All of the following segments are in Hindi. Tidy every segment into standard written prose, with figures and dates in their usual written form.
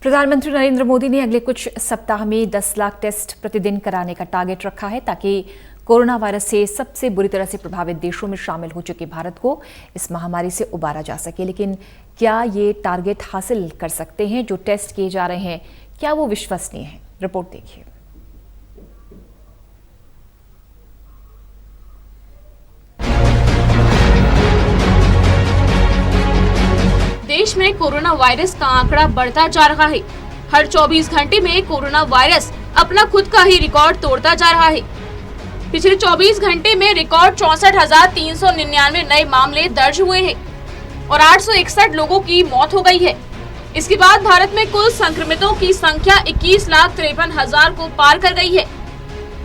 प्रधानमंत्री नरेंद्र मोदी ने अगले कुछ सप्ताह में 10 लाख टेस्ट प्रतिदिन कराने का टारगेट रखा है ताकि कोरोना वायरस से सबसे बुरी तरह से प्रभावित देशों में शामिल हो चुके भारत को इस महामारी से उबारा जा सके। लेकिन क्या ये टारगेट हासिल कर सकते हैं? जो टेस्ट किए जा रहे हैं, क्या वो विश्वसनीय है? रिपोर्ट देखिए। देश में कोरोना वायरस का आंकड़ा बढ़ता जा रहा है। हर 24 घंटे में कोरोना वायरस अपना खुद का ही रिकॉर्ड तोड़ता जा रहा है। पिछले 24 घंटे में रिकॉर्ड 64,399 नए मामले दर्ज हुए हैं और 861 लोगों की मौत हो गई है। इसके बाद भारत में कुल संक्रमितों की संख्या 21,53,000 को पार कर गई है,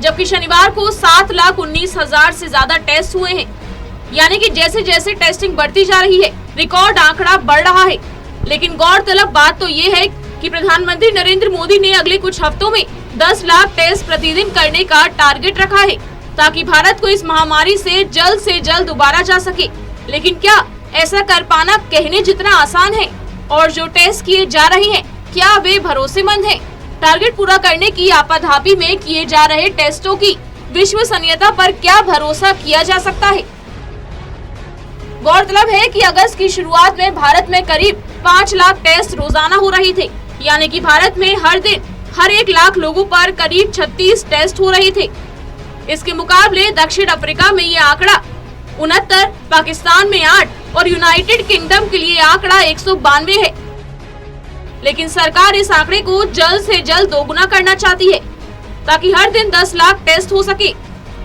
जबकि शनिवार को 7,19,000 से ज्यादा टेस्ट हुए हैं। यानी कि जैसे जैसे टेस्टिंग बढ़ती जा रही है, रिकॉर्ड आंकड़ा बढ़ रहा है। लेकिन गौरतलब बात तो ये है कि प्रधानमंत्री नरेंद्र मोदी ने अगले कुछ हफ्तों में 10 लाख टेस्ट प्रतिदिन करने का टारगेट रखा है ताकि भारत को इस महामारी से जल्द उबारा जा सके। लेकिन क्या ऐसा कर पाना कहने जितना आसान है? और जो टेस्ट किए जा रहे हैं, क्या वे भरोसेमंद हैं? टारगेट पूरा करने की आपाधापी में किए जा रहे टेस्टों की विश्वसनीयता पर क्या भरोसा किया जा सकता है? गौरतलब है कि अगस्त की शुरुआत में भारत में करीब 5 लाख टेस्ट रोजाना हो रहे थे, यानी कि भारत में हर दिन हर 1 लाख लोगों पर करीब 36 टेस्ट हो रहे थे। इसके मुकाबले दक्षिण अफ्रीका में ये आंकड़ा 69, पाकिस्तान में 8 और यूनाइटेड किंगडम के लिए आंकड़ा 192 है। लेकिन सरकार इस आंकड़े को जल्द से जल्द दोगुना करना चाहती है ताकि हर दिन 10 लाख टेस्ट हो सके।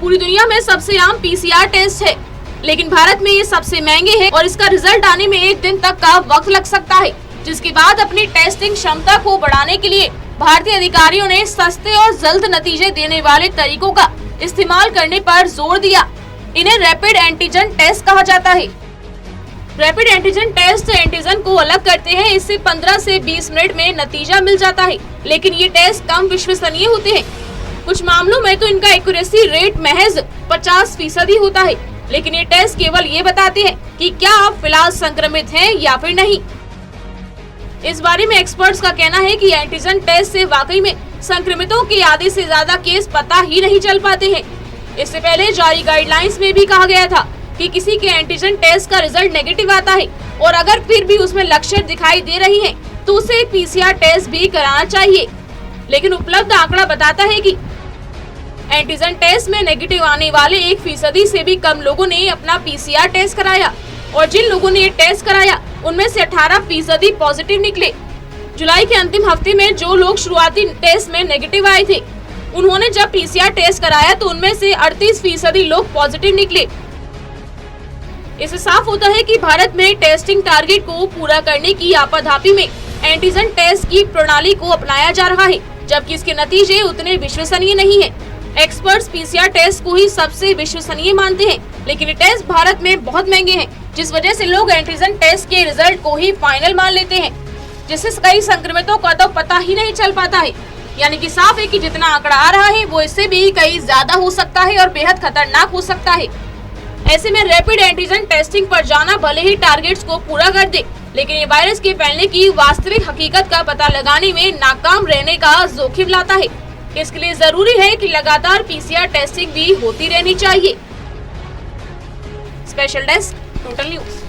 पूरी दुनिया में सबसे आम PCR टेस्ट है, लेकिन भारत में ये सबसे महंगे हैं और इसका रिजल्ट आने में 1 दिन तक का वक्त लग सकता है। जिसके बाद अपनी टेस्टिंग क्षमता को बढ़ाने के लिए भारतीय अधिकारियों ने सस्ते और जल्द नतीजे देने वाले तरीकों का इस्तेमाल करने पर जोर दिया। इन्हें रैपिड एंटीजन टेस्ट कहा जाता है। रैपिड एंटीजन टेस्ट एंटीजन को अलग करते हैं। इससे 15 से 20 मिनट में नतीजा मिल जाता है, लेकिन ये टेस्ट कम विश्वसनीय होते हैं। कुछ मामलों में तो इनका एक्यूरेसी रेट महज 50% होता है। लेकिन ये टेस्ट केवल ये बताते हैं कि क्या आप फिलहाल संक्रमित हैं या फिर नहीं। इस बारे में एक्सपर्ट्स का कहना है कि एंटीजन टेस्ट से वाकई में संक्रमितों के आधे से ज्यादा केस पता ही नहीं चल पाते हैं। इससे पहले जारी गाइडलाइंस में भी कहा गया था कि किसी के एंटीजन टेस्ट का रिजल्ट नेगेटिव आता है और अगर फिर भी उसमें लक्षण दिखाई दे रही है तो उसे PCR टेस्ट भी कराना चाहिए। लेकिन उपलब्ध आंकड़ा बताता है कि एंटीजन टेस्ट में नेगेटिव आने वाले 1% से भी कम लोगों ने अपना PCR टेस्ट कराया और जिन लोगों ने ये टेस्ट कराया उनमें से 18% पॉजिटिव निकले। जुलाई के अंतिम हफ्ते में जो लोग शुरुआती टेस्ट में नेगेटिव आए थे, उन्होंने जब PCR टेस्ट कराया तो उनमें से 38% लोग पॉजिटिव निकले। इससे साफ होता है कि भारत में टेस्टिंग टारगेट को पूरा करने की आपाधापी में एंटीजन टेस्ट की प्रणाली को अपनाया जा रहा है, जबकि इसके नतीजे उतने विश्वसनीय नहीं है। एक्सपर्ट्स PCR टेस्ट को ही सबसे विश्वसनीय मानते हैं, लेकिन ये टेस्ट भारत में बहुत महंगे हैं, जिस वजह से लोग एंटीजन टेस्ट के रिजल्ट को ही फाइनल मान लेते हैं, जिससे कई संक्रमितों का तो पता ही नहीं चल पाता है। यानी कि साफ है कि जितना आंकड़ा आ रहा है वो इससे भी कहीं ज्यादा हो सकता है और बेहद खतरनाक हो सकता है। ऐसे में रैपिड एंटीजन टेस्टिंग पर जाना भले ही टारगेट्स को पूरा कर दे, लेकिन ये वायरस के फैलने की वास्तविक हकीकत का पता लगाने में नाकाम रहने का जोखिम लाता है। इसके लिए जरूरी है कि लगातार PCR टेस्टिंग भी होती रहनी चाहिए। Special desk, total news.